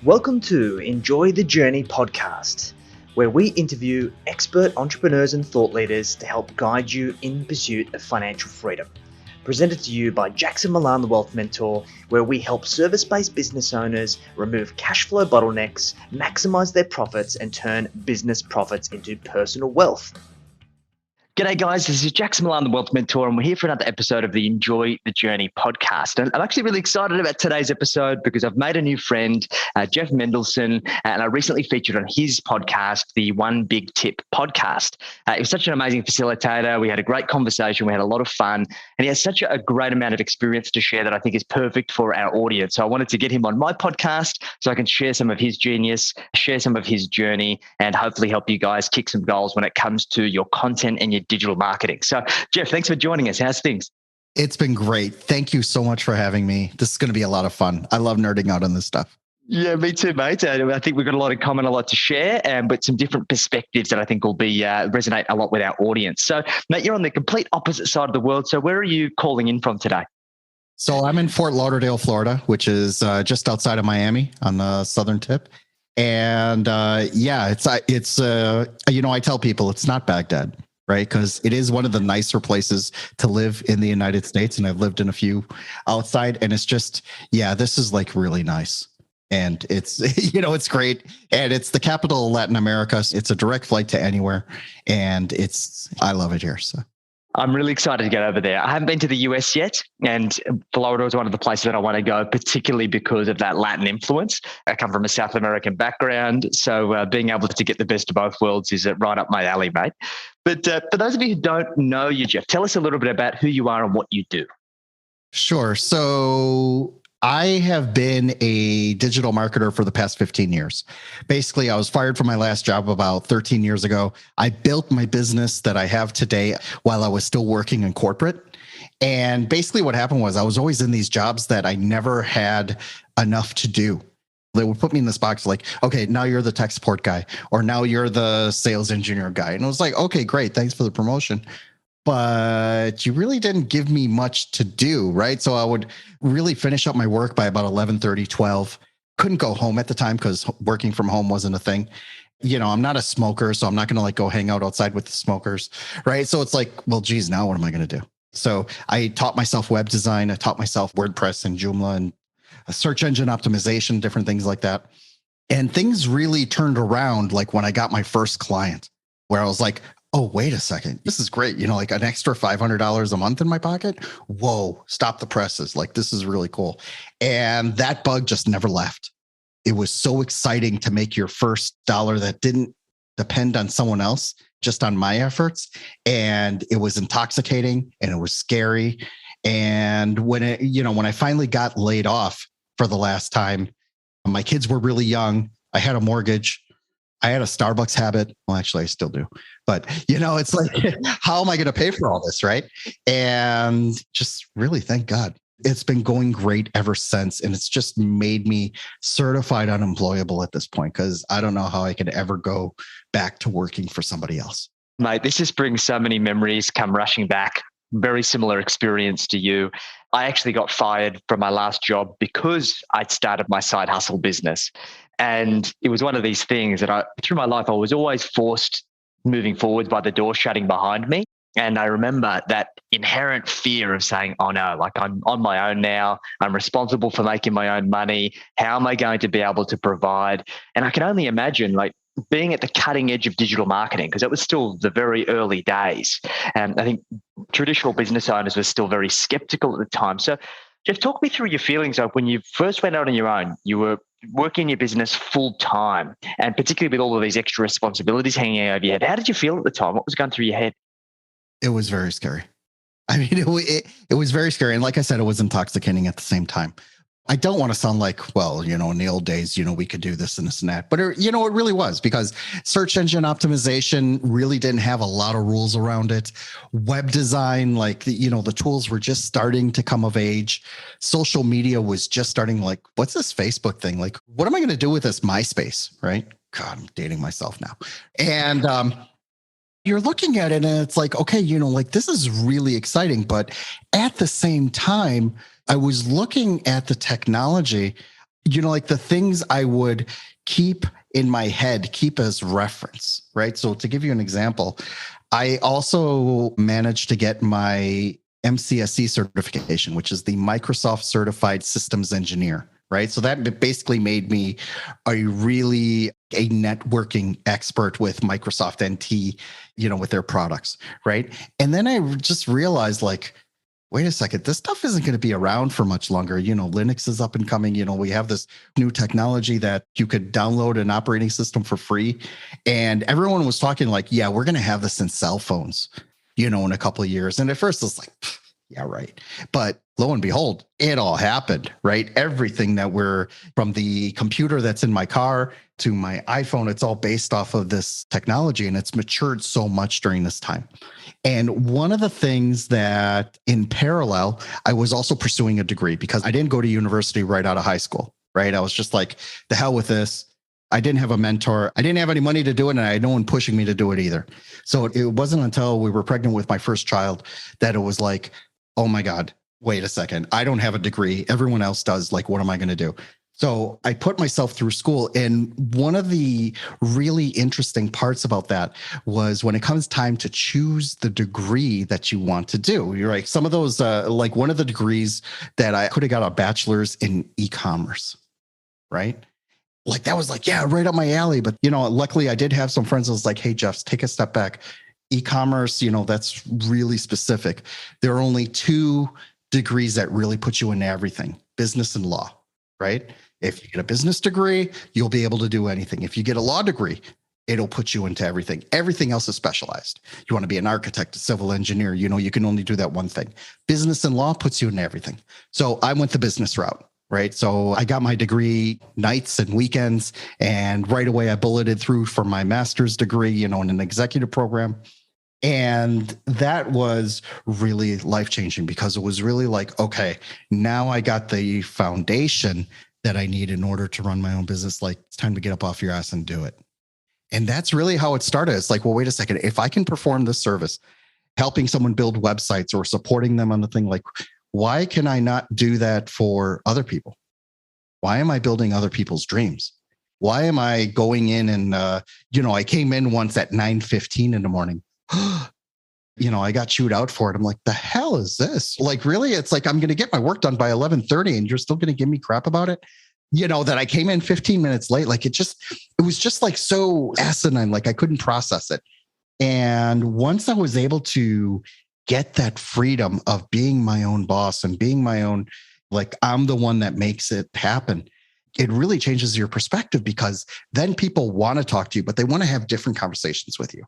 Welcome to Enjoy the Journey podcast, where we interview expert entrepreneurs and thought leaders to help guide you in pursuit of financial freedom. Presented to you by Jackson Milan, the Wealth Mentor, where we help service-based business owners remove cash flow bottlenecks, maximize their profits, and turn business profits into personal wealth. G'day guys, this is Jackson Milan, the Wealth Mentor, and we're here for another episode of the Enjoy the Journey podcast. And I'm actually really excited about today's episode because I've made a new friend, Jeff Mendelson, and I recently featured on his podcast, the One Big Tip podcast. He was such an amazing facilitator. We had a great conversation. We had a lot of fun, and he has such a great amount of experience to share that I think is perfect for our audience. So I wanted to get him on my podcast so I can share some of his genius, share some of his journey, and hopefully help you guys kick some goals when it comes to your content and your digital marketing. So, Jeff, thanks for joining us. How's things? It's been great. Thank you so much for having me. This is going to be a lot of fun. I love nerding out on this stuff. Yeah, me too, mate. I think we've got a lot in common, a lot to share, but some different perspectives that I think will be resonate a lot with our audience. So, mate, you're on the complete opposite side of the world. So, where are you calling in from today? So, I'm in Fort Lauderdale, Florida, which is just outside of Miami on the southern tip. And it's I tell people it's not Baghdad. Right? Because it is one of the nicer places to live in the United States. And I've lived in a few outside. And it's just, this is like really nice. And it's, it's great. And it's the capital of Latin America. It's a direct flight to anywhere. And I love it here. So I'm really excited to get over there. I haven't been to the US yet, and Florida is one of the places that I want to go, particularly because of that Latin influence. I come from a South American background, so being able to get the best of both worlds is right up my alley, mate. But for those of you who don't know you, Jeff, tell us a little bit about who you are and what you do. Sure. So I have been a digital marketer for the past 15 years. Basically, I was fired from my last job about 13 years ago. I built my business that I have today while I was still working in corporate. And basically what happened was I was always in these jobs that I never had enough to do. They would put me in this box like, okay, now you're the tech support guy, or now you're the sales engineer guy. And I was like, okay, great. Thanks for the promotion. But you really didn't give me much to do, right? So I would really finish up my work by about 11:30, 12. Couldn't go home at the time because working from home wasn't a thing. I'm not a smoker, so I'm not going to go hang out outside with the smokers, right? So it's like, well, geez, now what am I going to do? So I taught myself web design. I taught myself WordPress and Joomla and search engine optimization, different things like that. And things really turned around like when I got my first client, where I was like, oh, wait a second. This is great. Like an extra $500 a month in my pocket. Whoa, stop the presses. Like, this is really cool. And that bug just never left. It was so exciting to make your first dollar that didn't depend on someone else, just on my efforts. And it was intoxicating and it was scary. And when I finally got laid off for the last time, my kids were really young. I had a mortgage. I had a Starbucks habit. Well, actually, I still do. But, it's like, how am I going to pay for all this, right? And just really, thank God. It's been going great ever since. And it's just made me certified unemployable at this point because I don't know how I could ever go back to working for somebody else. Mate, this just brings so many memories come rushing back. Very similar experience to you. I actually got fired from my last job because I'd started my side hustle business. And it was one of these things that through my life, I was always forced moving forward by the door shutting behind me. And I remember that inherent fear of saying, oh no, like I'm on my own now. I'm responsible for making my own money. How am I going to be able to provide? And I can only imagine like being at the cutting edge of digital marketing, because it was still the very early days. And I think traditional business owners were still very skeptical at the time. So Jeff, talk me through your feelings of when you first went out on your own. You were working your business full time, and particularly with all of these extra responsibilities hanging over your head. How did you feel at the time? What was going through your head? It was very scary. I mean, it was very scary. And like I said, it was intoxicating at the same time. I don't want to sound like, well, in the old days, we could do this and this and that. But, it really was, because search engine optimization really didn't have a lot of rules around it. Web design, like, the tools were just starting to come of age. Social media was just starting, like, what's this Facebook thing? Like, what am I going to do with this MySpace, right? God, I'm dating myself now. And you're looking at it and it's like, okay, like, this is really exciting. But at the same time, I was looking at the technology. like the things I would keep in my head, keep as reference, right? So to give you an example, I also managed to get my MCSE certification, which is the Microsoft Certified Systems Engineer, right? So that basically made me a networking expert with Microsoft NT, with their products, right? And then I just realized, like, wait a second, this stuff isn't going to be around for much longer. Linux is up and coming. We have this new technology that you could download an operating system for free. And everyone was talking like, yeah, we're going to have this in cell phones, in a couple of years. And at first it's like, yeah, right. But lo and behold, it all happened, right? Everything from the computer that's in my car to my iPhone, it's all based off of this technology, and it's matured so much during this time. And one of the things that in parallel, I was also pursuing a degree because I didn't go to university right out of high school, right? I was just like, the hell with this. I didn't have a mentor. I didn't have any money to do it, and I had no one pushing me to do it either. So it wasn't until we were pregnant with my first child that it was like, oh my God, wait a second. I don't have a degree. Everyone else does. Like, what am I going to do? So I put myself through school. And one of the really interesting parts about that was when it comes time to choose the degree that you want to do. You're like, some of those, like one of the degrees that I could have got a bachelor's in e-commerce, right? Like that was like, yeah, right up my alley. But, luckily I did have some friends that was like, hey, Jeff, take a step back. E-commerce, that's really specific. There are only two degrees that really put you into everything: business and law, right? If you get a business degree, you'll be able to do anything. If you get a law degree, it'll put you into everything. Everything else is specialized. You want to be an architect, a civil engineer, you can only do that one thing. Business and law puts you in everything. So I went the business route, right? So I got my degree nights and weekends, and right away I bulleted through for my master's degree, in an executive program. And that was really life-changing because it was really like, okay, now I got the foundation that I need in order to run my own business. Like, it's time to get up off your ass and do it. And that's really how it started. It's like, well, wait a second. If I can perform this service, helping someone build websites or supporting them on the thing, like, why can I not do that for other people? Why am I building other people's dreams? Why am I going in and, I came in once at 9:15 in the morning. I got chewed out for it. I'm like, the hell is this? Like, really? It's like, I'm going to get my work done by 11:30 and you're still going to give me crap about it? That I came in 15 minutes late. Like, it was just like so asinine. Like, I couldn't process it. And once I was able to get that freedom of being my own boss and being my own, like, I'm the one that makes it happen, it really changes your perspective, because then people want to talk to you, but they want to have different conversations with you.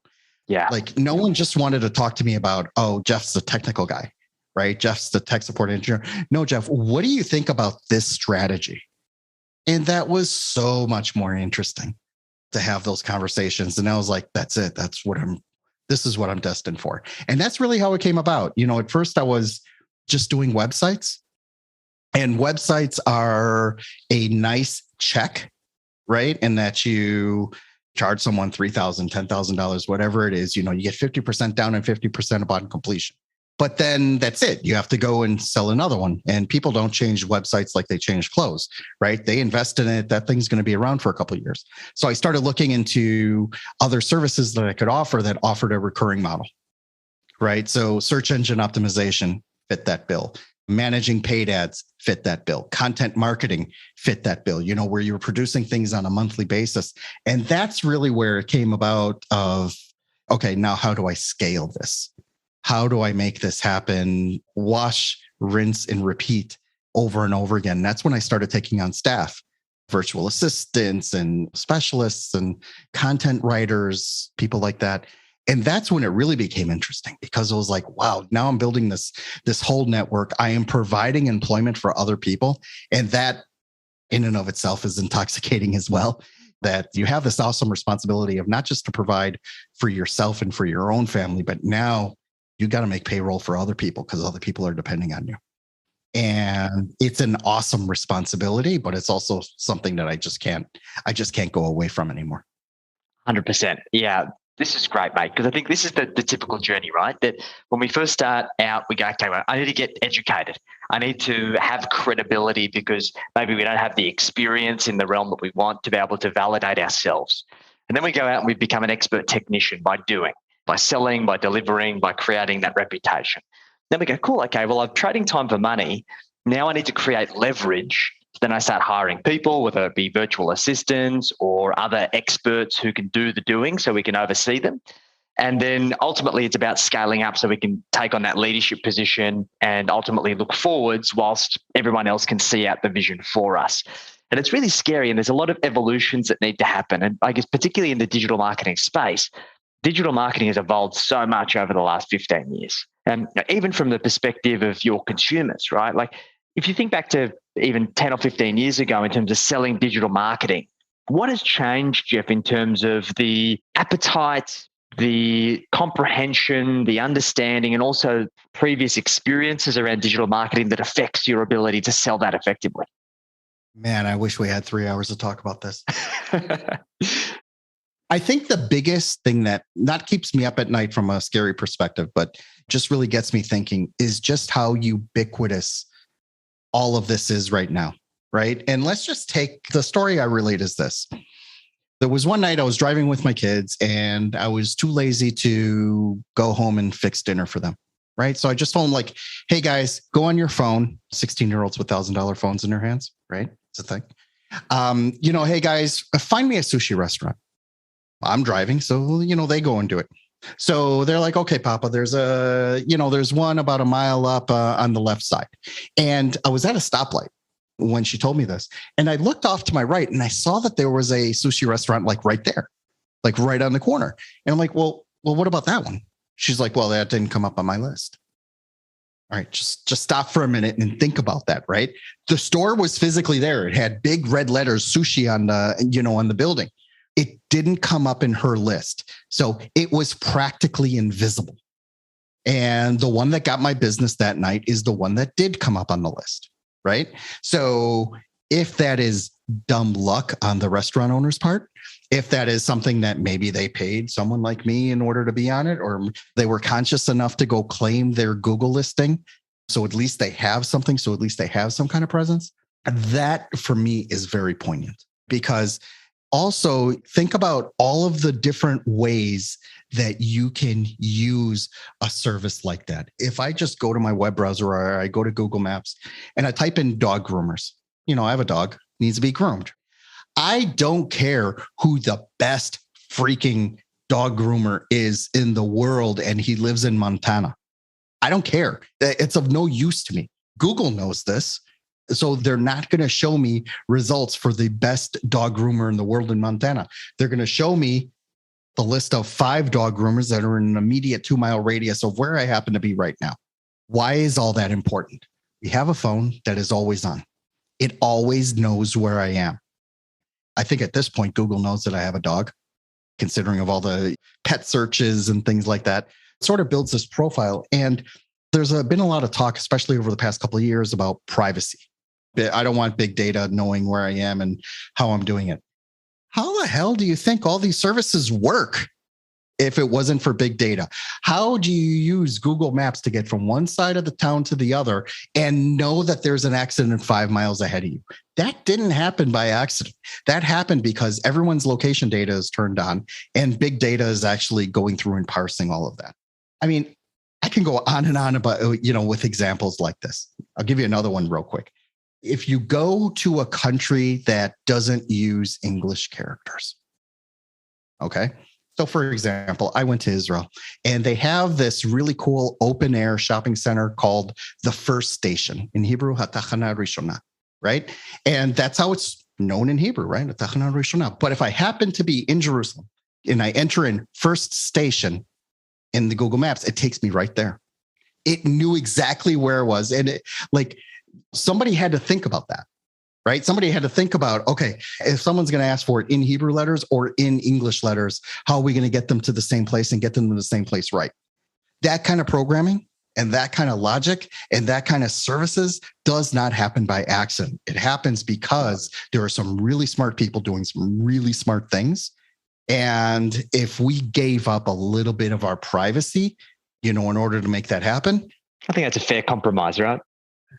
Yeah. Like, no one just wanted to talk to me about, oh, Jeff's the technical guy, right? Jeff's the tech support engineer. No, Jeff, what do you think about this strategy? And that was so much more interesting to have those conversations. And I was like, that's it. This is what I'm destined for. And that's really how it came about. At first I was just doing websites, and websites are a nice check, right? And that you charge someone $3,000, $10,000, whatever it is, you get 50% down and 50% upon completion. But then that's it. You have to go and sell another one. And people don't change websites like they change clothes, right? They invest in it. That thing's going to be around for a couple of years. So I started looking into other services that I could offer that offered a recurring model, right? So search engine optimization fit that bill. Managing paid ads fit that bill. Content marketing fit that bill, where you were producing things on a monthly basis. And that's really where it came about of, okay, now how do I scale this? How do I make this happen? Wash, rinse, and repeat over and over again. That's when I started taking on staff, virtual assistants and specialists and content writers, people like that. And that's when it really became interesting, because it was like, wow, now I'm building this whole network. I am providing employment for other people. And that in and of itself is intoxicating as well, that you have this awesome responsibility of not just to provide for yourself and for your own family, but now you got to make payroll for other people because other people are depending on you. And it's an awesome responsibility, but it's also something that I just can't go away from anymore. 100%. Yeah. This is great, mate, because I think this is the typical journey, right? That when we first start out, we go, okay, well, I need to get educated. I need to have credibility because maybe we don't have the experience in the realm that we want to be able to validate ourselves. And then we go out and we become an expert technician by doing, by selling, by delivering, by creating that reputation. Then we go, cool, okay, well, I'm trading time for money. Now I need to create leverage. Then I start hiring people, whether it be virtual assistants or other experts who can do the doing so we can oversee them. And then ultimately it's about scaling up so we can take on that leadership position and ultimately look forwards whilst everyone else can see out the vision for us. And it's really scary. And there's a lot of evolutions that need to happen. And I guess particularly in the digital marketing space, digital marketing has evolved so much over the last 15 years. And even from the perspective of your consumers, right? Like if you think back to even 10 or 15 years ago in terms of selling digital marketing, what has changed, Jeff, in terms of the appetite, the comprehension, the understanding, and also previous experiences around digital marketing that affects your ability to sell that effectively? Man, I wish we had 3 hours to talk about this. I think the biggest thing that not keeps me up at night from a scary perspective, but just really gets me thinking is just how ubiquitous all of this is right now, right? And let's just take the story I relate is this. There was one night I was driving with my kids and I was too lazy to go home and fix dinner for them, right? So I just told them like, hey guys, go on your phone. 16-year-olds with $1,000 phones in their hands, right? It's a thing. Hey guys, find me a sushi restaurant. I'm driving, so, they go and do it. So they're like, okay, Papa, there's one about a mile up on the left side. And I was at a stoplight when she told me this. And I looked off to my right and I saw that there was a sushi restaurant like right there, like right on the corner. And I'm like, well, what about that one? She's like, well, that didn't come up on my list. All right, just stop for a minute and think about that, right? The store was physically there. It had big red letters, sushi on the building. It didn't come up in her list. So it was practically invisible. And the one that got my business that night is the one that did come up on the list, right? So if that is dumb luck on the restaurant owner's part, if that is something that maybe they paid someone like me in order to be on it, or they were conscious enough to go claim their Google listing, so at least they have something, so at least they have some kind of presence, that for me is very poignant. Because also, think about all of the different ways that you can use a service like that. If I just go to my web browser or I go to Google Maps and I type in dog groomers, I have a dog, needs to be groomed. I don't care who the best freaking dog groomer is in the world and he lives in Montana. I don't care. It's of no use to me. Google knows this. So they're not going to show me results for the best dog groomer in the world in Montana. They're going to show me the list of 5 dog groomers that are in an immediate 2-mile radius of where I happen to be right now. Why is all that important? We have a phone that is always on. It always knows where I am. I think at this point, Google knows that I have a dog, considering of all the pet searches and things like that. It sort of builds this profile. And there's been a lot of talk, especially over the past couple of years, about privacy. I don't want big data knowing where I am and how I'm doing it. How the hell do you think all these services work if it wasn't for big data? How do you use Google Maps to get from one side of the town to the other and know that there's an accident 5 miles ahead of you? That didn't happen by accident. That happened because everyone's location data is turned on and big data is actually going through and parsing all of that. I mean, I can go on and on about, with examples like this. I'll give you another one real quick. If you go to a country that doesn't use English characters, okay? So for example, I went to Israel and they have this really cool open air shopping center called the First Station, in Hebrew, Hatachana Rishona, right? And that's how it's known in Hebrew, right? Hatachana Rishona. But if I happen to be in Jerusalem and I enter in First Station in the Google Maps, it takes me right there. It knew exactly where it was. And somebody had to think about that, right? Somebody had to think about, okay, if someone's going to ask for it in Hebrew letters or in English letters, how are we going to get them to the same place and get them to the same place right? That kind of programming and that kind of logic and that kind of services does not happen by accident. It happens because there are some really smart people doing some really smart things And if we gave up a little bit of our privacy, in order to make that happen, I think that's a fair compromise, right?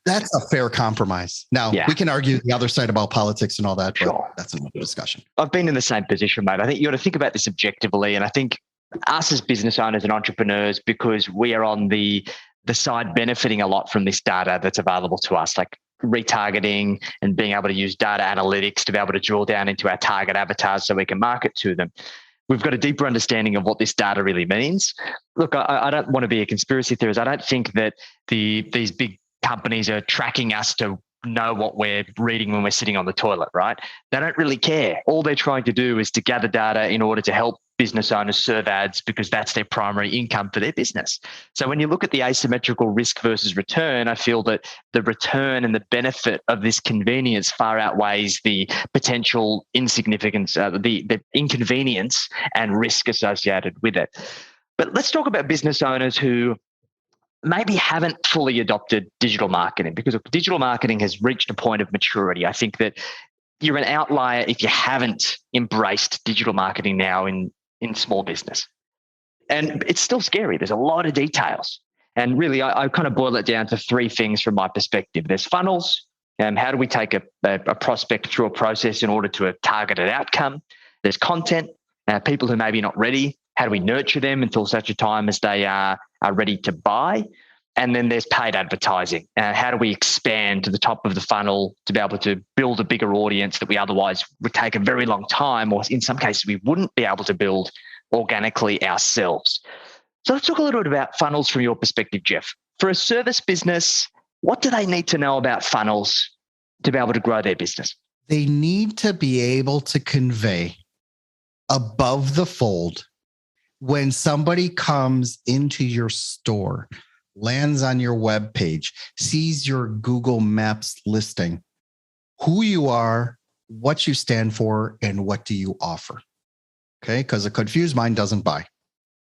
that's a fair compromise. Now, Yeah. we can argue the other side about politics and all that, but Sure. that's another discussion. I've been in the same position, mate. I think you got to think about this objectively. And I think us as business owners and entrepreneurs, because we are on the side benefiting a lot from this data that's available to us, like retargeting and being able to use data analytics to be able to drill down into our target avatars so we can market to them. We've got a deeper understanding of what this data really means. Look, I don't want to be a conspiracy theorist. I don't think that these big companies are tracking us to know what we're reading when we're sitting on the toilet, right? They don't really care. All they're trying to do is to gather data in order to help business owners serve ads because that's their primary income for their business. So when you look at the asymmetrical risk versus return, I feel that the return and the benefit of this convenience far outweighs the potential insignificance, the inconvenience and risk associated with it. But let's talk about business owners who maybe haven't fully adopted digital marketing, because digital marketing has reached a point of maturity. I think that you're an outlier if you haven't embraced digital marketing now in small business. And it's still scary. There's a lot of details. And really, I kind of boil it down to three things from my perspective. There's funnels. How do we take a prospect through a process in order to a targeted outcome? There's content. People who maybe not ready, how do we nurture them until such a time as they are ready to buy? And then there's paid advertising. How do we expand to the top of the funnel to be able to build a bigger audience that we otherwise would take a very long time, or in some cases we wouldn't be able to build organically ourselves? So let's talk a little bit about funnels from your perspective, Jeff. For a service business, what do they need to know about funnels to be able to grow their business? They need to be able to convey above the fold when somebody comes into your store, lands on your web page, sees your Google Maps listing, who you are, what you stand for, and what do you offer. Okay, because a confused mind doesn't buy.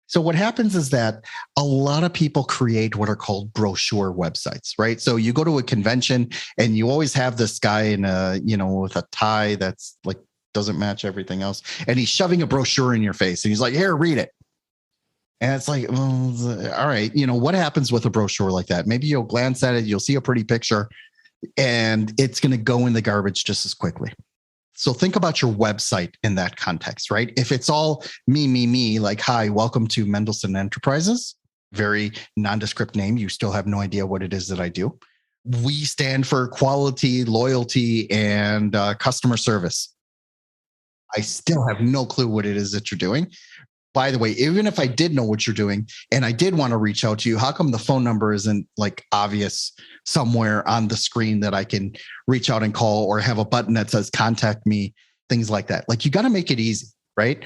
So what happens is that a lot of people create what are called brochure websites, right? So you go to a convention and you always have this guy in a, with a tie that's like doesn't match everything else, and he's shoving a brochure in your face and he's like, "Here, read it." And it's like, all right, what happens with a brochure like that? Maybe you'll glance at it, you'll see a pretty picture, and it's going to go in the garbage just as quickly. So think about your website in that context, right? If it's all me, like, "Hi, welcome to Mendelson Enterprises," very nondescript name, you still have no idea what it is that I do. We stand for quality, loyalty, and customer service. I still have no clue what it is that you're doing. By the way, even if I did know what you're doing and I did want to reach out to you, how come the phone number isn't like obvious somewhere on the screen that I can reach out and call, or have a button that says contact me, things like that? Like, you got to make it easy, right?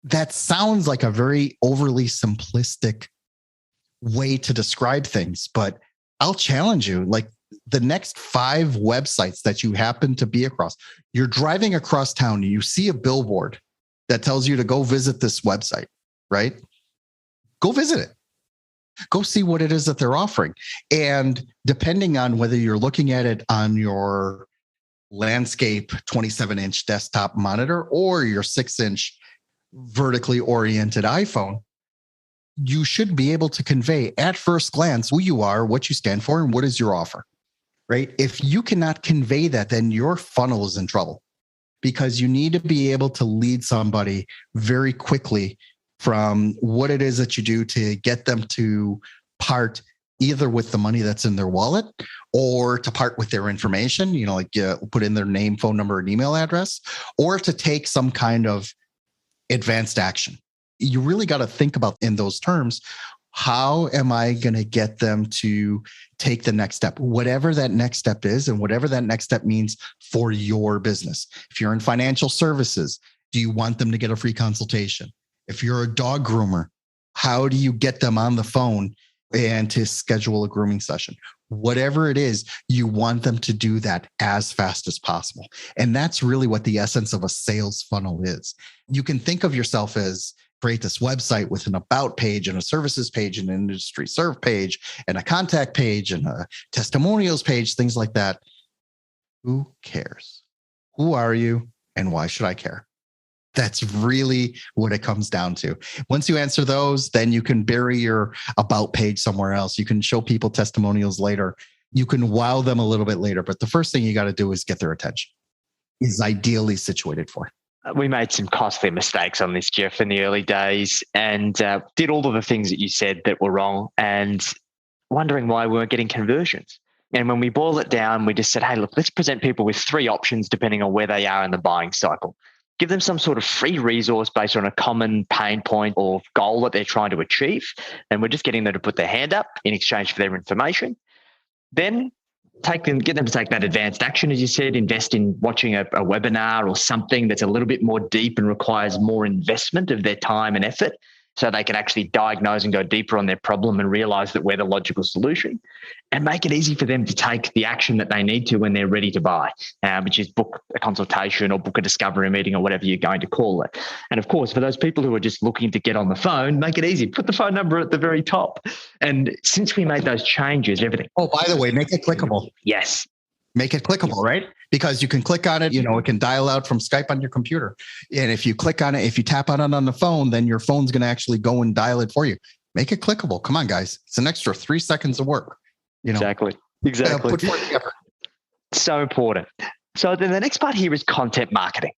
That sounds like a very overly simplistic way to describe things, but I'll challenge you. Like, the next 5 websites that you happen to be across, you're driving across town and you see a billboard that tells you to go visit this website, right? Go visit it. Go see what it is that they're offering. And depending on whether you're looking at it on your landscape 27-inch desktop monitor or your 6-inch vertically oriented iPhone, you should be able to convey at first glance who you are, what you stand for, and what is your offer, right? If you cannot convey that, then your funnel is in trouble, because you need to be able to lead somebody very quickly from what it is that you do to get them to part either with the money that's in their wallet or to part with their information, put in their name, phone number, and email address, or to take some kind of advanced action. You really got to think about in those terms. How am I going to get them to take the next step, whatever that next step is, and whatever that next step means for your business? If you're in financial services, do you want them to get a free consultation? If you're a dog groomer, how do you get them on the phone and to schedule a grooming session? Whatever it is, you want them to do that as fast as possible. And that's really what the essence of a sales funnel is. You can think of yourself as create this website with an about page and a services page and an industry serve page and a contact page and a testimonials page, things like that. Who cares? Who are you and why should I care? That's really what it comes down to. Once you answer those, then you can bury your about page somewhere else. You can show people testimonials later. You can wow them a little bit later. But the first thing you got to do is get their attention. Is ideally situated for. We made some costly mistakes on this, Jeff, in the early days, and did all of the things that you said that were wrong, and wondering why we weren't getting conversions. And when we boil it down, we just said, hey, look, let's present people with 3 options depending on where they are in the buying cycle. Give them some sort of free resource based on a common pain point or goal that they're trying to achieve. And we're just getting them to put their hand up in exchange for their information. Then get them to take that advanced action, as you said, invest in watching a webinar or something that's a little bit more deep and requires more investment of their time and effort, so they can actually diagnose and go deeper on their problem and realize that we're the logical solution, and make it easy for them to take the action that they need to when they're ready to buy, which is book a consultation or book a discovery meeting or whatever you're going to call it. And of course, for those people who are just looking to get on the phone, make it easy. Put the phone number at the very top. And since we made those changes, everything. Oh, by the way, make it clickable. Yes. Make it clickable, right? Because you can click on it, it can dial out from Skype on your computer. And if you click on it, if you tap on it on the phone, then your phone's going to actually go and dial it for you. Make it clickable. Come on, guys. It's an extra 3 seconds of work. Exactly. Put forth the effort. So important. So then the next part here is content marketing.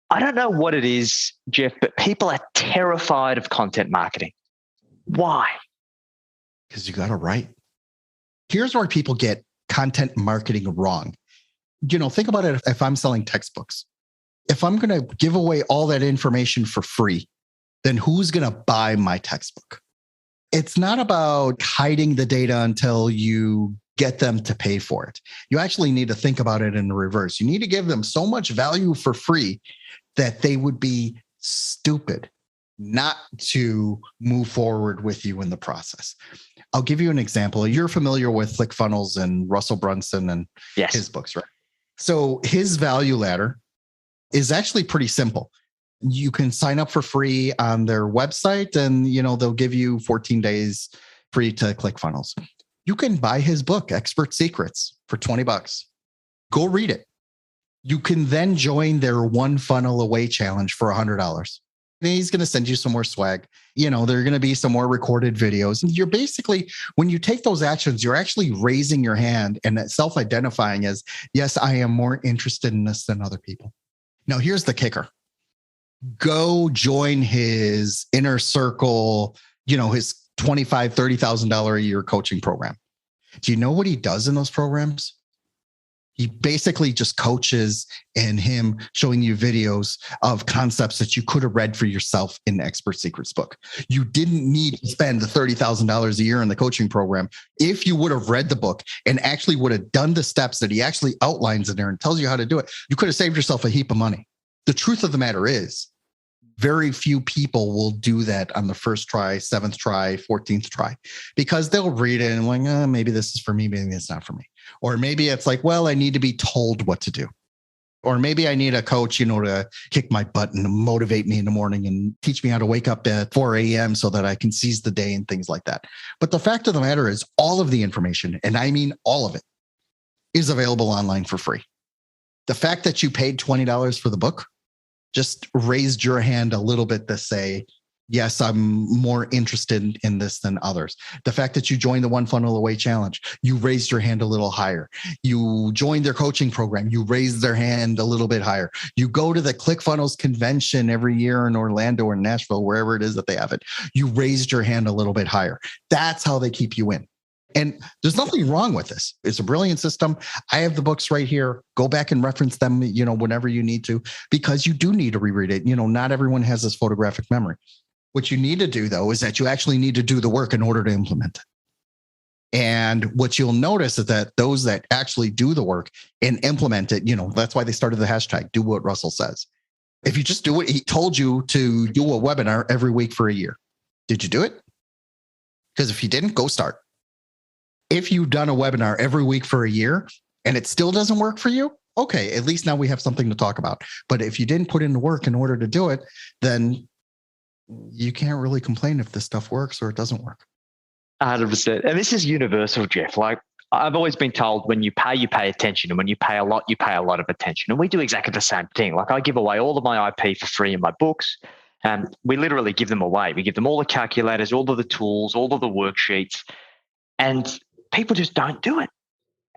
I don't know what it is, Jeff, but people are terrified of content marketing. Why? Because you got to write. Here's where people get content marketing wrong. Think about it. If I'm selling textbooks, if I'm going to give away all that information for free, then who's going to buy my textbook? It's not about hiding the data until you get them to pay for it. You actually need to think about it in the reverse. You need to give them so much value for free that they would be stupid not to move forward with you in the process. I'll give you an example. You're familiar with ClickFunnels and Russell Brunson and his books, right? So his value ladder is actually pretty simple. You can sign up for free on their website and, they'll give you 14 days free to ClickFunnels. You can buy his book, Expert Secrets, for $20. Go read it. You can then join their One Funnel Away challenge for $100. He's going to send you some more swag. There are going to be some more recorded videos. And you're basically, when you take those actions, you're actually raising your hand and self-identifying as, yes, I am more interested in this than other people. Now, here's the kicker. Go join his inner circle, his $25,000, $30,000 a year coaching program. Do you know what he does in those programs? He basically just coaches and him showing you videos of concepts that you could have read for yourself in the Expert Secrets book. You didn't need to spend the $30,000 a year in the coaching program. If you would have read the book and actually would have done the steps that he actually outlines in there and tells you how to do it, you could have saved yourself a heap of money. The truth of the matter is, very few people will do that on the first try, 7th try, 14th try, because they'll read it and like, maybe this is for me, maybe it's not for me. Or maybe it's like, well, I need to be told what to do. Or maybe I need a coach, to kick my butt and motivate me in the morning and teach me how to wake up at 4 a.m. so that I can seize the day and things like that. But the fact of the matter is all of the information, and I mean all of it, is available online for free. The fact that you paid $20 for the book just raised your hand a little bit to say, yes, I'm more interested in this than others. The fact that you joined the One Funnel Away challenge, you raised your hand a little higher. You joined their coaching program, you raised their hand a little bit higher. You go to the ClickFunnels convention every year in Orlando or Nashville, wherever it is that they have it. You raised your hand a little bit higher. That's how they keep you in. And there's nothing wrong with this. It's a brilliant system. I have the books right here. Go back and reference them, whenever you need to, because you do need to reread it. Not everyone has this photographic memory. What you need to do, though, is that you actually need to do the work in order to implement it. And what you'll notice is that those that actually do the work and implement it, that's why they started the hashtag, do what Russell says. If you just do it, he told you to do a webinar every week for a year. Did you do it? Because if you didn't, go start. If you've done a webinar every week for a year and it still doesn't work for you, okay, at least now we have something to talk about. But if you didn't put in the work in order to do it, then you can't really complain if this stuff works or it doesn't work. 100%. And this is universal, Jeff. Like, I've always been told when you pay attention. And when you pay a lot of attention. And we do exactly the same thing. Like I give away all of my IP for free in my books. We literally give them away. We give them all the calculators, all of the tools, all of the worksheets. And people just don't do it.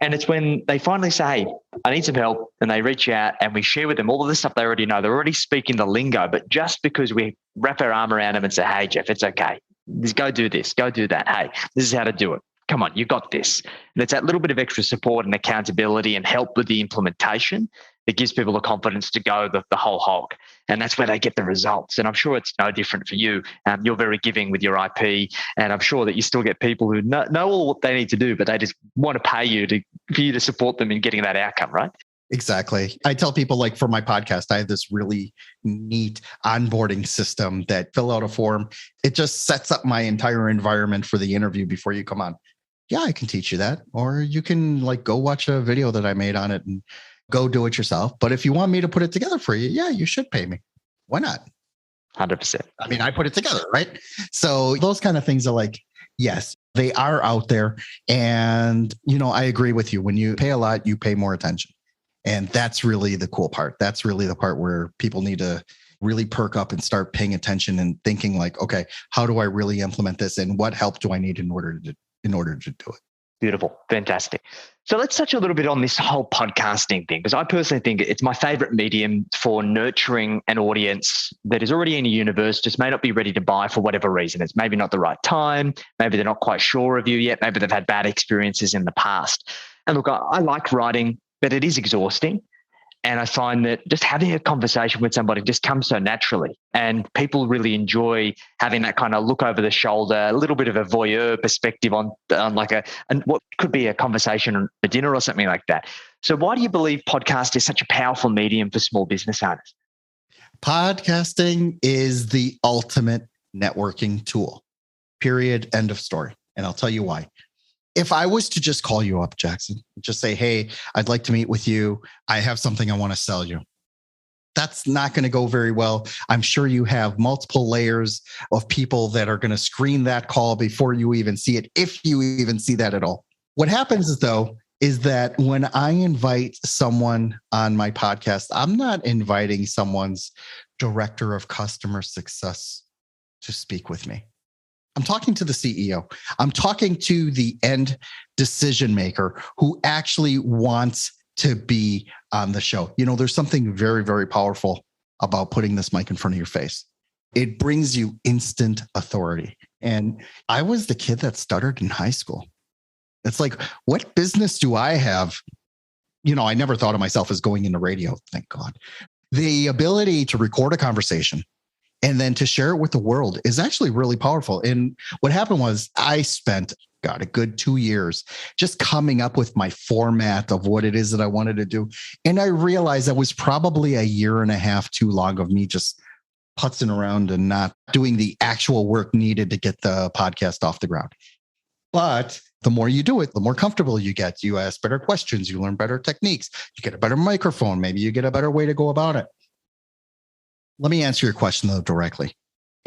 And it's when they finally say, hey, I need some help, and they reach out and we share with them all of the stuff they already know. They're already speaking the lingo, but just because we wrap our arm around them and say, hey, Jeff, it's okay. Just go do this, go do that. Hey, this is how to do it. Come on, you got this. And it's that little bit of extra support and accountability and help with the implementation that gives people the confidence to go the whole hog. And that's where they get the results. And I'm sure it's no different for you. You're very giving with your IP. And I'm sure that you still get people who know all what they need to do, but they just want to pay you for you to support them in getting that outcome, right? Exactly. I tell people, like, for my podcast, I have this really neat onboarding system that fill out a form. It just sets up my entire environment for the interview before you come on. Yeah, I can teach you that. Or you can go watch a video that I made on it and go do it yourself. But if you want me to put it together for you, yeah, you should pay me. Why not? 100%. I mean, I put it together, right? So those kind of things are yes, they are out there. And, I agree with you. When you pay a lot, you pay more attention. And that's really the cool part. That's really the part where people need to really perk up and start paying attention and thinking okay, how do I really implement this? And what help do I need in order to do it? Beautiful. Fantastic. So let's touch a little bit on this whole podcasting thing, because I personally think it's my favorite medium for nurturing an audience that is already in a universe, just may not be ready to buy for whatever reason. It's maybe not the right time. Maybe they're not quite sure of you yet. Maybe they've had bad experiences in the past. And look, I like writing, but it is exhausting. And I find that just having a conversation with somebody just comes so naturally. And people really enjoy having that kind of look over the shoulder, a little bit of a voyeur perspective on what could be a conversation at a dinner or something like that. So why do you believe podcast is such a powerful medium for small business owners? Podcasting is the ultimate networking tool. Period. End of story. And I'll tell you why. If I was to just call you up, Jackson, just say, hey, I'd like to meet with you. I have something I want to sell you. That's not going to go very well. I'm sure you have multiple layers of people that are going to screen that call before you even see it, if you even see that at all. What happens is that when I invite someone on my podcast, I'm not inviting someone's director of customer success to speak with me. I'm talking to the CEO. I'm talking to the end decision maker who actually wants to be on the show. There's something very, very powerful about putting this mic in front of your face. It brings you instant authority. And I was the kid that stuttered in high school. It's what business do I have? I never thought of myself as going into radio, thank God. The ability to record a conversation and then to share it with the world is actually really powerful. And what happened was I spent, a good 2 years just coming up with my format of what it is that I wanted to do. And I realized that was probably a year and a half too long of me just putzing around and not doing the actual work needed to get the podcast off the ground. But the more you do it, the more comfortable you get. You ask better questions, you learn better techniques, you get a better microphone, maybe you get a better way to go about it. Let me answer your question, though, directly.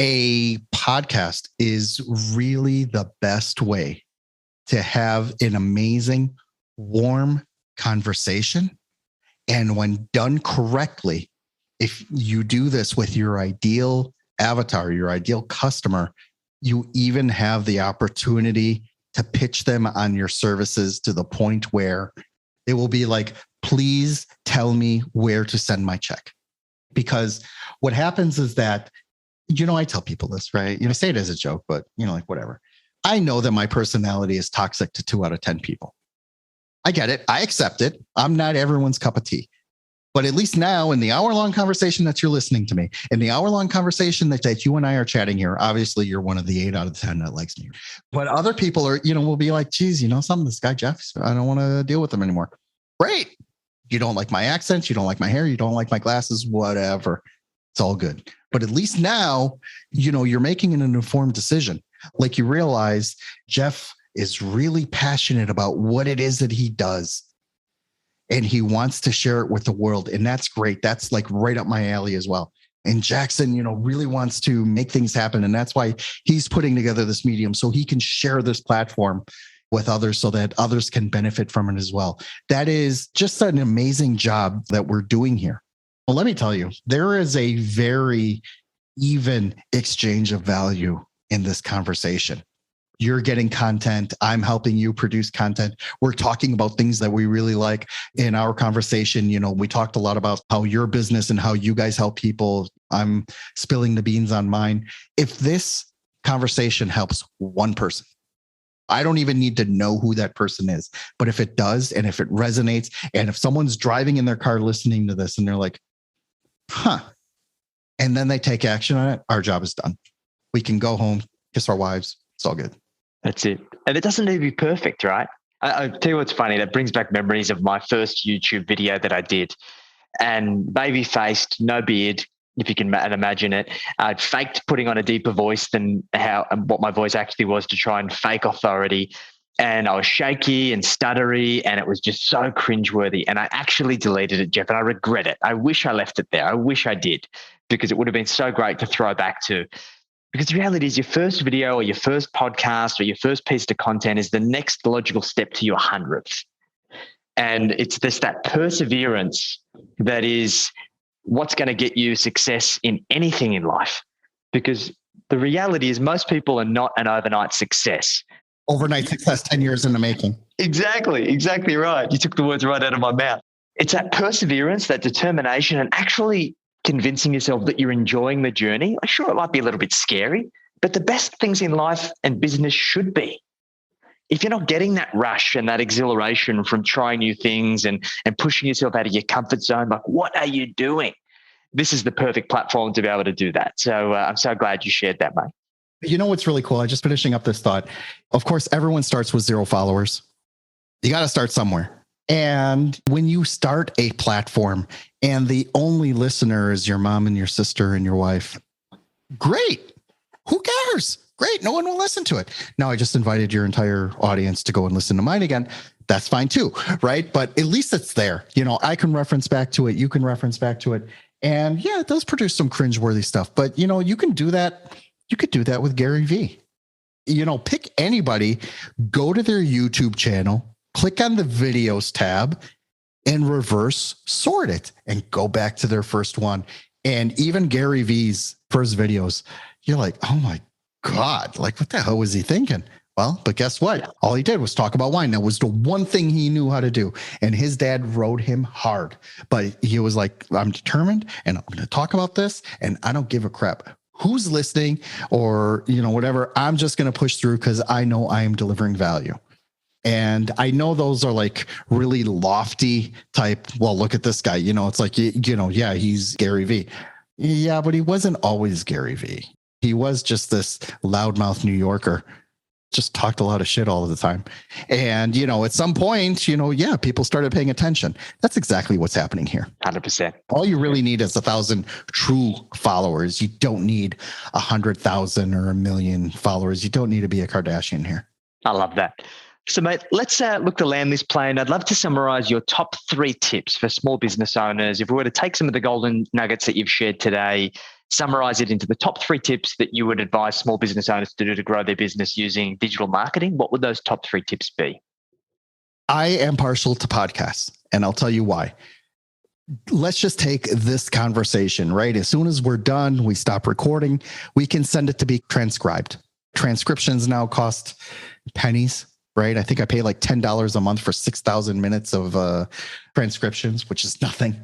A podcast is really the best way to have an amazing, warm conversation. And when done correctly, if you do this with your ideal avatar, your ideal customer, you even have the opportunity to pitch them on your services to the point where it will be please tell me where to send my check. Because what happens is that, I tell people this, right? I say it as a joke, but whatever. I know that my personality is toxic to 2 out of 10 people. I get it. I accept it. I'm not everyone's cup of tea. But at least now in the hour-long conversation that you're listening to me, in the hour-long conversation that you and I are chatting here, obviously you're one of the 8 out of 10 that likes me. But other people are, will be like, geez, something, this guy, Jeff, I don't want to deal with him anymore. Great. You don't like my accent. You don't like my hair. You don't like my glasses, whatever. It's all good. But at least now, you're making an informed decision. You realize Jeff is really passionate about what it is that he does. And he wants to share it with the world. And that's great. That's right up my alley as well. And Jackson, really wants to make things happen. And that's why he's putting together this medium so he can share this platform with others so that others can benefit from it as well. That is just an amazing job that we're doing here. Well, let me tell you, there is a very even exchange of value in this conversation. You're getting content. I'm helping you produce content. We're talking about things that we really like in our conversation. We talked a lot about how your business and how you guys help people. I'm spilling the beans on mine. If this conversation helps one person, I don't even need to know who that person is, but if it does, and if it resonates, and if someone's driving in their car listening to this and they're like, and then they take action on it, our job is done. We can go home, kiss our wives. It's all good. That's it. And it doesn't need to be perfect, right? I'll tell you what's funny. That brings back memories of my first YouTube video that I did. And baby-faced, no beard, if you can imagine it. I'd faked putting on a deeper voice than what my voice actually was to try and fake authority. And I was shaky and stuttery, and it was just so cringeworthy. And I actually deleted it, Jeff, and I regret it. I wish I left it there. I wish I did, because it would have been so great to throw back to. Because the reality is your first video or your first podcast or your first piece of content is the next logical step to your 100th. And it's just that perseverance that is what's going to get you success in anything in life. Because the reality is most people are not an overnight success. Overnight success, 10 years in the making. Exactly right. You took the words right out of my mouth. It's that perseverance, that determination, and actually convincing yourself that you're enjoying the journey. Sure, it might be a little bit scary, but the best things in life and business should be. If you're not getting that rush and that exhilaration from trying new things and pushing yourself out of your comfort zone, like, what are you doing? This is the perfect platform to be able to do that. So I'm so glad you shared that, mate. You know what's really cool? I just finishing up this thought. Of course, everyone starts with 0 followers. You got to start somewhere. And when you start a platform and the only listener is your mom and your sister and your wife, great. Who cares? Great. No one will listen to it. Now, I just invited your entire audience to go and listen to mine again. That's fine too, right? But at least it's there. I can reference back to it. You can reference back to it. And yeah, it does produce some cringeworthy stuff. But, you can do that. You could do that with Gary Vee. Pick anybody, go to their YouTube channel, click on the videos tab and reverse sort it and go back to their first one. And even Gary Vee's first videos, you're like, oh my God, like what the hell was he thinking? Well, but guess what? All he did was talk about wine. That was the one thing he knew how to do. And his dad rode him hard, but he was like, I'm determined and I'm going to talk about this and I don't give a crap who's listening or, whatever. I'm just going to push through because I know I am delivering value. And I know those are like really lofty type. Well, look at this guy, it's like, yeah, he's Gary Vee. Yeah, but he wasn't always Gary Vee. He was just this loudmouth New Yorker, just talked a lot of shit all the time. And, at some point, people started paying attention. That's exactly what's happening here. 100%. All you really need is 1,000 true followers. You don't need 100,000 or 1 million followers. You don't need to be a Kardashian here. I love that. So, mate, let's look to land this plane. I'd love to summarize your top 3 tips for small business owners. If we were to take some of the golden nuggets that you've shared today, summarize it into the top 3 tips that you would advise small business owners to do to grow their business using digital marketing, what would those top 3 tips be? I am partial to podcasts, and I'll tell you why. Let's just take this conversation, right? As soon as we're done, we stop recording, we can send it to be transcribed. Transcriptions now cost pennies. Right. I think I pay like $10 a month for 6,000 minutes of transcriptions, which is nothing.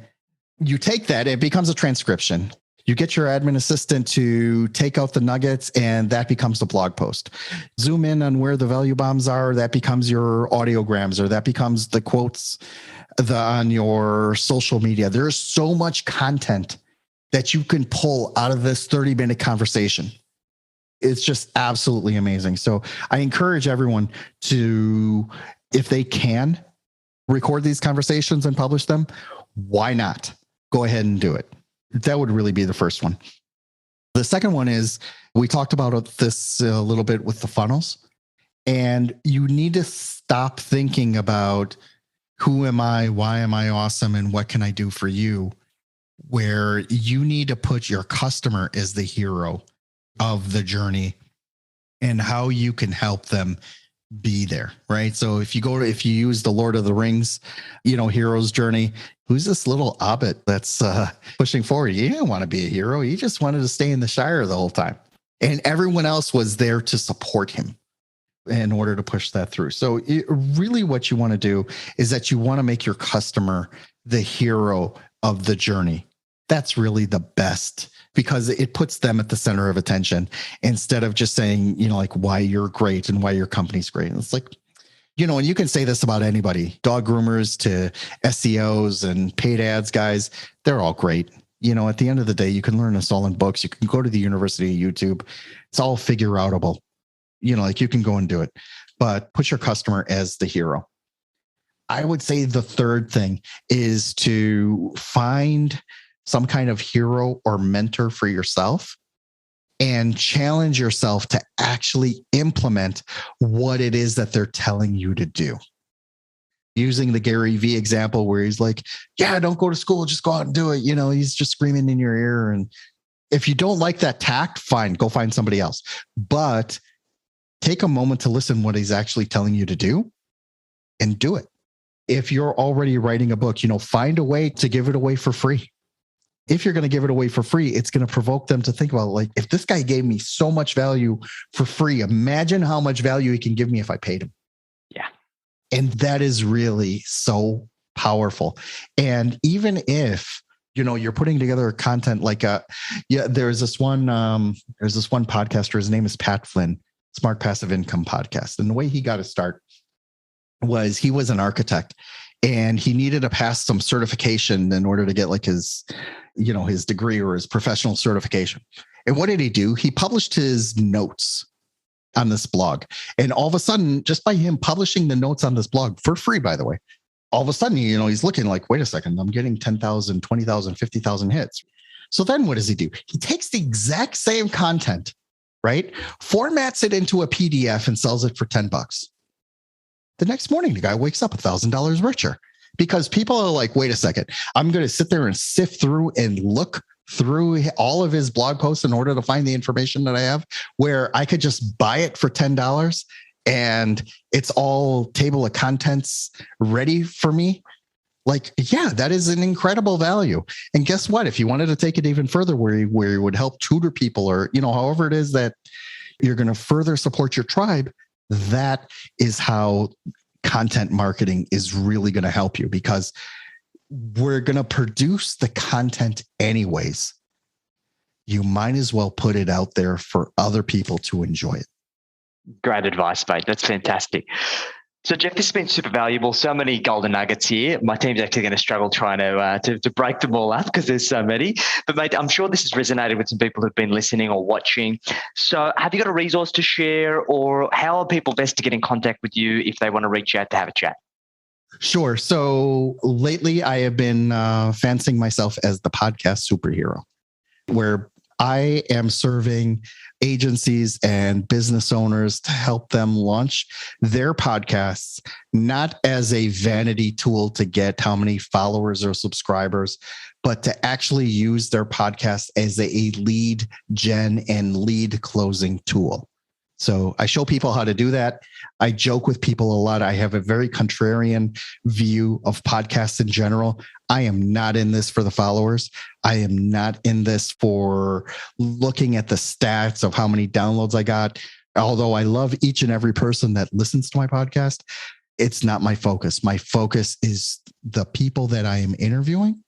You take that, it becomes a transcription. You get your admin assistant to take out the nuggets and that becomes the blog post. Zoom in on where the value bombs are. That becomes your audiograms or that becomes the quotes on your social media. There's so much content that you can pull out of this 30-minute conversation. It's just absolutely amazing. So I encourage everyone to, if they can, record these conversations and publish them. Why not? Go ahead and do it. That would really be the first one. The second one is, we talked about this a little bit with the funnels, and you need to stop thinking about who am I, why am I awesome, and what can I do for you, where you need to put your customer as the hero of the journey and how you can help them be there, right? So if you use the Lord of the Rings, hero's journey, who's this little hobbit that's pushing forward? He didn't want to be a hero. He just wanted to stay in the Shire the whole time. And everyone else was there to support him in order to push that through. So really what you want to do is that you want to make your customer the hero of the journey. That's really the best, because it puts them at the center of attention instead of just saying, like why you're great and why your company's great. And it's like, and you can say this about anybody, dog groomers to SEOs and paid ads guys, they're all great. At the end of the day, you can learn this all in books. You can go to the University of YouTube. It's all figure outable. Like you can go and do it, but put your customer as the hero. I would say the third thing is to find some kind of hero or mentor for yourself and challenge yourself to actually implement what it is that they're telling you to do. Using the Gary Vee example where he's like, yeah, don't go to school, just go out and do it. He's just screaming in your ear. And if you don't like that tact, fine, go find somebody else. But take a moment to listen what he's actually telling you to do and do it. If you're already writing a book, find a way to give it away for free. If you're going to give it away for free, it's going to provoke them to think about, like, if this guy gave me so much value for free, imagine how much value he can give me if I paid him. Yeah. And that is really so powerful. And even if, you're putting together content like there's this one podcaster, his name is Pat Flynn, Smart Passive Income Podcast. And the way he got his start was he was an architect and he needed to pass some certification in order to get like his degree or his professional certification. And what did he do? He published his notes on this blog. And all of a sudden, just by him publishing the notes on this blog for free, by the way, all of a sudden, he's looking like, wait a second, I'm getting 10,000, 20,000, 50,000 hits. So then what does he do? He takes the exact same content, right? Formats it into a PDF and sells it for $10. The next morning, the guy wakes up $1,000 richer because people are like, wait a second, I'm going to sit there and sift through and look through all of his blog posts in order to find the information that I have, where I could just buy it for $10 and it's all table of contents ready for me. Like, yeah, that is an incredible value. And guess what? If you wanted to take it even further, where you would help tutor people or, however it is that you're going to further support your tribe, that is how content marketing is really going to help you, because we're going to produce the content anyways. You might as well put it out there for other people to enjoy it. Great advice, mate. That's fantastic. So, Jeff, this has been super valuable. So many golden nuggets here. My team's actually going to struggle trying to break them all up because there's so many. But, mate, I'm sure this has resonated with some people who've been listening or watching. So have you got a resource to share, or how are people best to get in contact with you if they want to reach out to have a chat? Sure. So lately I have been fancying myself as the podcast superhero, where I am serving agencies and business owners to help them launch their podcasts, not as a vanity tool to get how many followers or subscribers, but to actually use their podcast as a lead gen and lead closing tool. So I show people how to do that. I joke with people a lot. I have a very contrarian view of podcasts in general. I am not in this for the followers. I am not in this for looking at the stats of how many downloads I got. Although I love each and every person that listens to my podcast, it's not my focus. My focus is the people that I am interviewing,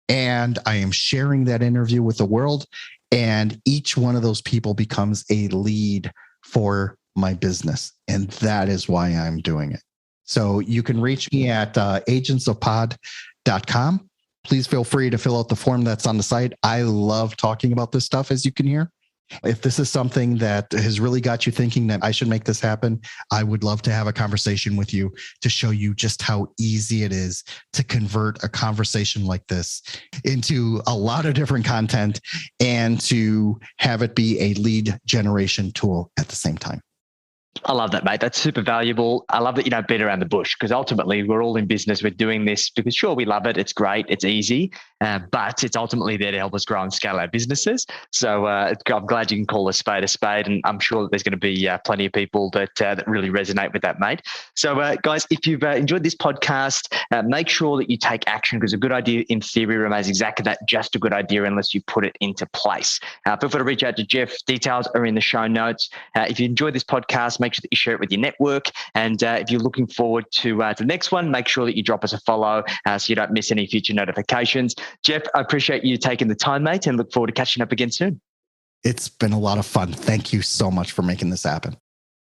and I am sharing that interview with the world. And each one of those people becomes a lead for my business. And that is why I'm doing it. So you can reach me at agentsofpod.com. Please feel free to fill out the form that's on the site. I love talking about this stuff, as you can hear. If this is something that has really got you thinking that I should make this happen, I would love to have a conversation with you to show you just how easy it is to convert a conversation like this into a lot of different content and to have it be a lead generation tool at the same time. I love that, mate. That's super valuable. I love that you don't beat around the bush, because ultimately we're all in business. We're doing this because, sure, we love it. It's great. It's easy. But it's ultimately there to help us grow and scale our businesses. So I'm glad you can call a spade, and I'm sure that there's going to be plenty of people that really resonate with that, mate. So, guys, if you've enjoyed this podcast, make sure that you take action, because a good idea in theory remains exactly that, just a good idea unless you put it into place. Feel free to reach out to Jeff. Details are in the show notes. If you enjoyed this podcast, make sure that you share it with your network. And if you're looking forward to the next one, make sure that you drop us a follow so you don't miss any future notifications. Jeff, I appreciate you taking the time, mate, and look forward to catching up again soon. It's been a lot of fun. Thank you so much for making this happen.